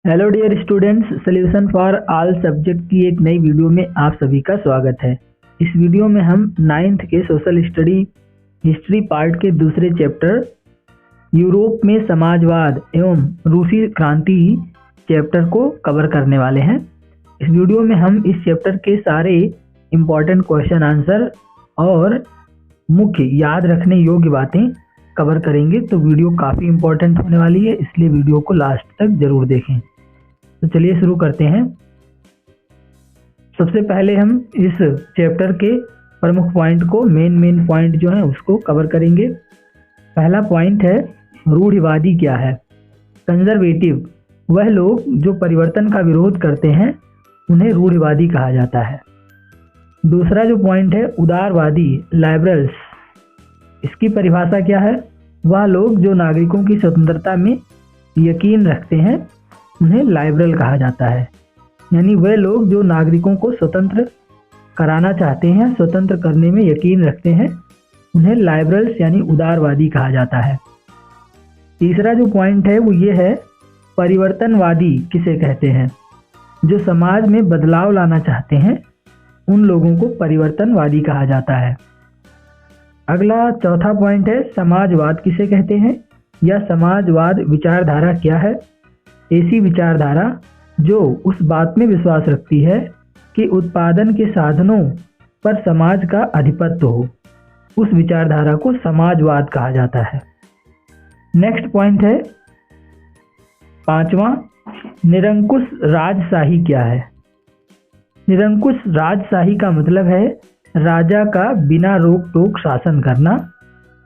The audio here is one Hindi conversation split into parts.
Hello dear students, solution for all subject की एक नई वीडियो में आप सभी का स्वागत है। इस वीडियो में हम 9th के सोशल स्टडी हिस्ट्री पार्ट के दूसरे चैप्टर यूरोप में समाजवाद एवं रूसी क्रांति चैप्टर को कवर करने वाले हैं। इस वीडियो में हम इस चैप्टर के सारे इम्पॉर्टेंट क्वेश्चन आंसर और मुख्य याद रखने योग्य बातें कवर करेंगे। तो वीडियो काफ़ी इम्पोर्टेंट होने वाली है, इसलिए वीडियो को लास्ट तक ज़रूर देखें। तो चलिए शुरू करते हैं। सबसे पहले हम इस चैप्टर के प्रमुख पॉइंट को मेन पॉइंट जो है उसको कवर करेंगे। पहला पॉइंट है रूढ़िवादी क्या है। कंजर्वेटिव वह लोग जो परिवर्तन का विरोध करते हैं, उन्हें रूढ़िवादी कहा जाता है। दूसरा जो पॉइंट है उदारवादी लिबरल्स, इसकी परिभाषा क्या है। वह लोग जो नागरिकों की स्वतंत्रता में यकीन रखते हैं, उन्हें लाइबरल कहा जाता है। यानी वे लोग जो नागरिकों को स्वतंत्र कराना चाहते हैं, स्वतंत्र करने में यकीन रखते हैं, उन्हें लाइबरल्स यानी उदारवादी कहा जाता है। तीसरा जो पॉइंट है वो ये है परिवर्तनवादी किसे कहते हैं। जो समाज में बदलाव लाना चाहते हैं, उन लोगों को परिवर्तनवादी कहा जाता है। अगला चौथा पॉइंट है समाजवाद किसे कहते हैं या समाजवाद विचारधारा क्या है। ऐसी विचारधारा जो उस बात में विश्वास रखती है कि उत्पादन के साधनों पर समाज का आधिपत्य हो, उस विचारधारा को समाजवाद कहा जाता है। नेक्स्ट पॉइंट है पांचवा, निरंकुश राजशाही क्या है। निरंकुश राजशाही का मतलब है राजा का बिना रोक टोक शासन करना,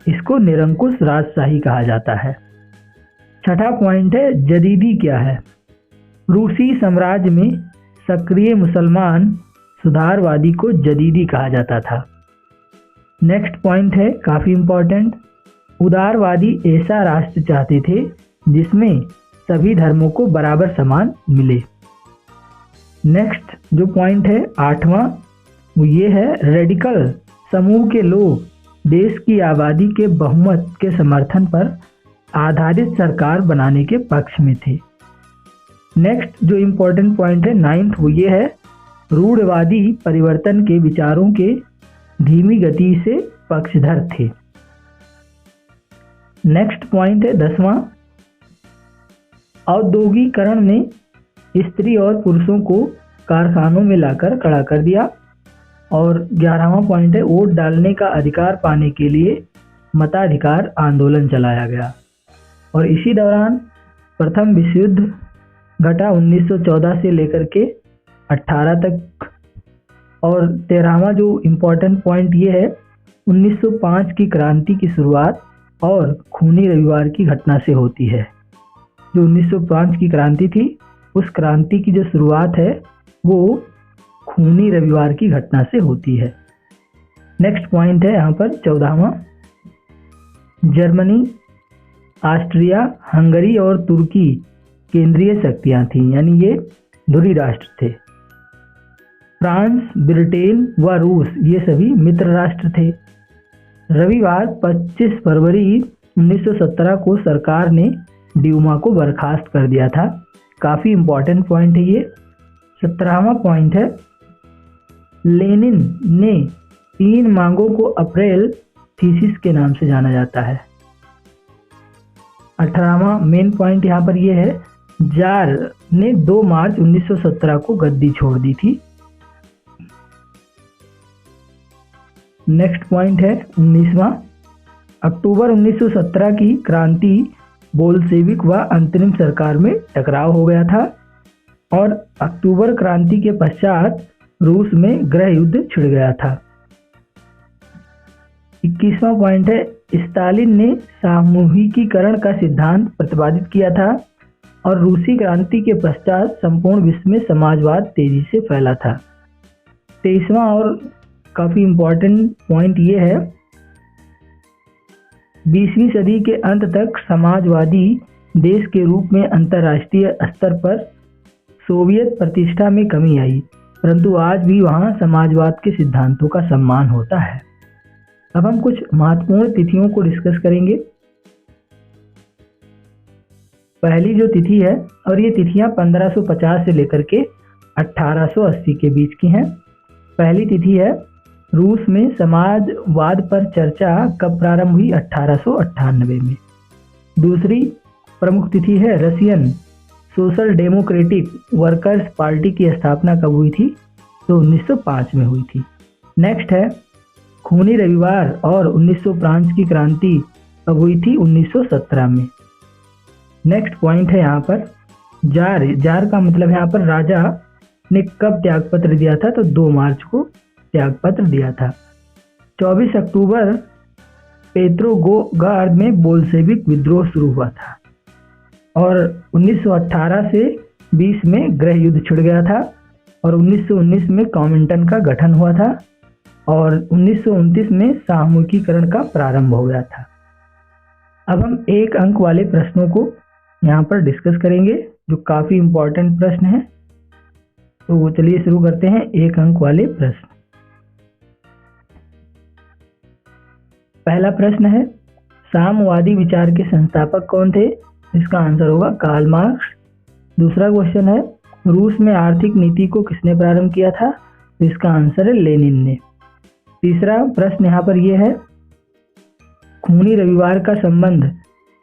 इसको निरंकुश राजशाही कहा जाता है। छठा पॉइंट है जदीदी क्या है। रूसी साम्राज्य में सक्रिय मुसलमान सुधारवादी को जदीदी कहा जाता था। नेक्स्ट पॉइंट है काफ़ी इम्पोर्टेंट, उदारवादी ऐसा राष्ट्र चाहते थे जिसमें सभी धर्मों को बराबर सम्मान मिले। नेक्स्ट जो पॉइंट है आठवां, वो ये है रेडिकल समूह के लोग देश की आबादी के बहुमत के समर्थन पर आधारित सरकार बनाने के पक्ष में थे। नेक्स्ट जो इम्पोर्टेंट पॉइंट है नाइन्थ, वो ये है रूढ़िवादी परिवर्तन के विचारों के धीमी गति से पक्षधर थे। नेक्स्ट पॉइंट है 10वां, औद्योगिकरण ने स्त्री और पुरुषों को कारखानों में लाकर खड़ा कर दिया। और 11वां पॉइंट है वोट डालने का अधिकार पाने के लिए मताधिकार आंदोलन चलाया गया। और इसी दौरान प्रथम विश्व युद्ध घटा 1914 से लेकर के 18 तक। और 13वां जो इम्पोर्टेंट पॉइंट ये है 1905 की क्रांति की शुरुआत और खूनी रविवार की घटना से होती है। जो 1905 की क्रांति थी, उस क्रांति की जो शुरुआत है वो खूनी रविवार की घटना से होती है। नेक्स्ट पॉइंट है यहाँ पर 14वां, जर्मनी, ऑस्ट्रिया, हंगरी और तुर्की केंद्रीय शक्तियां थीं, यानी ये धुरी राष्ट्र थे। फ्रांस, ब्रिटेन व रूस ये सभी मित्र राष्ट्र थे। रविवार 25 फरवरी 1917 को सरकार ने ड्यूमा को बर्खास्त कर दिया था। काफ़ी इम्पोर्टेंट पॉइंट है ये। 17वां पॉइंट है लेनिन ने 3 मांगों को अप्रैल थीसिस के नाम से जाना जाता है। 18वां मेन पॉइंट यहाँ पर ये है जार ने 2 मार्च 1917 को गद्दी छोड़ दी थी। नेक्स्ट पॉइंट है 19वां, अक्टूबर 1917 की क्रांति बोल्शेविक व अंतरिम सरकार में टकराव हो गया था। और अक्टूबर क्रांति के पश्चात रूस में गृह युद्ध छिड़ गया था। 21वां पॉइंट है स्टालिन ने सामूहिकीकरण का सिद्धांत प्रतिपादित किया था और रूसी क्रांति के पश्चात संपूर्ण विश्व में समाजवाद तेजी से फैला था। 23वां और काफ़ी इम्पोर्टेंट पॉइंट ये है 20वीं सदी के अंत तक समाजवादी देश के रूप में अंतर्राष्ट्रीय स्तर पर सोवियत प्रतिष्ठा में कमी आई, परंतु आज भी वहाँ समाजवाद के सिद्धांतों का सम्मान होता है। अब हम कुछ महत्वपूर्ण तिथियों को डिस्कस करेंगे। पहली जो तिथि है, और ये तिथियां 1550 से लेकर के 1880 के बीच की हैं। पहली तिथि है, रूस में समाजवाद पर चर्चा कब प्रारंभ हुई? 1898 में। दूसरी प्रमुख तिथि है, Russian social democratic workers party की स्थापना कब हुई थी? तो 1905 में हुई थी। नेक्स्ट है, खूनी रविवार और 1900 फ्रांस की क्रांति कब हुई थी? 1917 में। नेक्स्ट पॉइंट है यहाँ पर, जार। जार का मतलब यहाँ पर राजा ने कब त्यागपत्र दिया था? तो 2 मार्च को त्यागपत्र दिया था। 24 अक्टूबर पेट्रोग्राद में बोल्शेविक विद्रोह शुरू हुआ था और 1918 से 20 में गृह युद्ध छिड़ गया था और 1919 में कॉमिंटन का गठन हुआ था और 1929 में सामूहिकीकरण का प्रारंभ हो गया था। अब हम 1 अंक वाले प्रश्नों को यहाँ पर डिस्कस करेंगे जो काफ़ी इम्पोर्टेंट प्रश्न है। तो चलिए शुरू करते हैं 1 अंक वाले प्रश्न। पहला प्रश्न है, साम्यवादी विचार के संस्थापक कौन थे? इसका आंसर होगा कार्ल मार्क्स। दूसरा क्वेश्चन है, रूस में आर्थिक नीति को किसने प्रारंभ किया था? तो इसका आंसर है लेनिन ने। तीसरा प्रश्न यहाँ पर यह है, खूनी रविवार का संबंध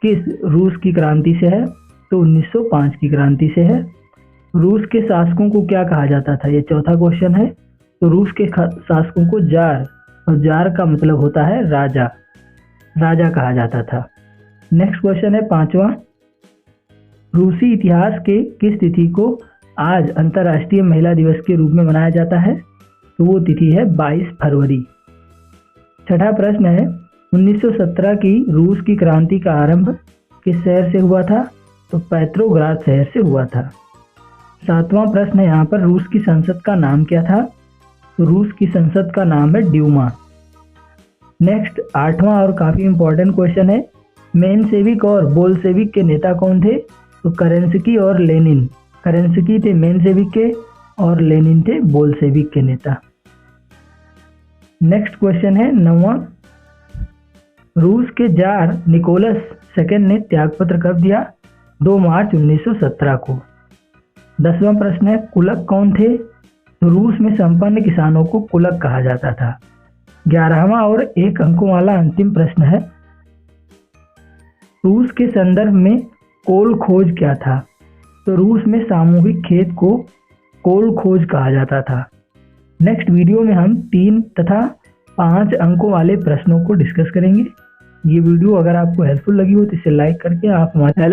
किस रूस की क्रांति से है? तो 1905 की क्रांति से है। रूस के शासकों को क्या कहा जाता था? ये चौथा क्वेश्चन है। तो रूस के शासकों को जार, और जार का मतलब होता है राजा, राजा कहा जाता था। नेक्स्ट क्वेश्चन है 5वां, रूसी इतिहास के किस तिथि को आज अंतर्राष्ट्रीय महिला दिवस के रूप में मनाया जाता है? तो वो तिथि है 22 फरवरी। छठा प्रश्न है, 1917 की रूस की क्रांति का आरंभ किस शहर से हुआ था? तो पेट्रोग्राद शहर से हुआ था। 7वां प्रश्न है यहाँ पर, रूस की संसद का नाम क्या था? तो रूस की संसद का नाम है ड्यूमा। नेक्स्ट 8वां और काफ़ी इंपॉर्टेंट क्वेश्चन है, मेनसेविक और बोल्शेविक के नेता कौन थे? तो केरेंस्की और लेनिन। केरेंस्की थे मेनसेविक के और लेनिन थे बोल्शेविक के नेता। नेक्स्ट क्वेश्चन है 9वां, रूस के जार निकोलस सेकंड ने त्यागपत्र कब दिया? 2 मार्च 1917 को। 10वां प्रश्न है, कुलक कौन थे? तो रूस में संपन्न किसानों को कुलक कहा जाता था। 11वां और 1 अंकों वाला अंतिम प्रश्न है, रूस के संदर्भ में कोल खोज क्या था? तो रूस में सामूहिक खेत को कोल खोज कहा जाता था। नेक्स्ट वीडियो में हम 3 तथा 5 अंकों वाले प्रश्नों को डिस्कस करेंगे। ये वीडियो अगर आपको हेल्पफुल लगी हो तो इसे लाइक करके आप हमारे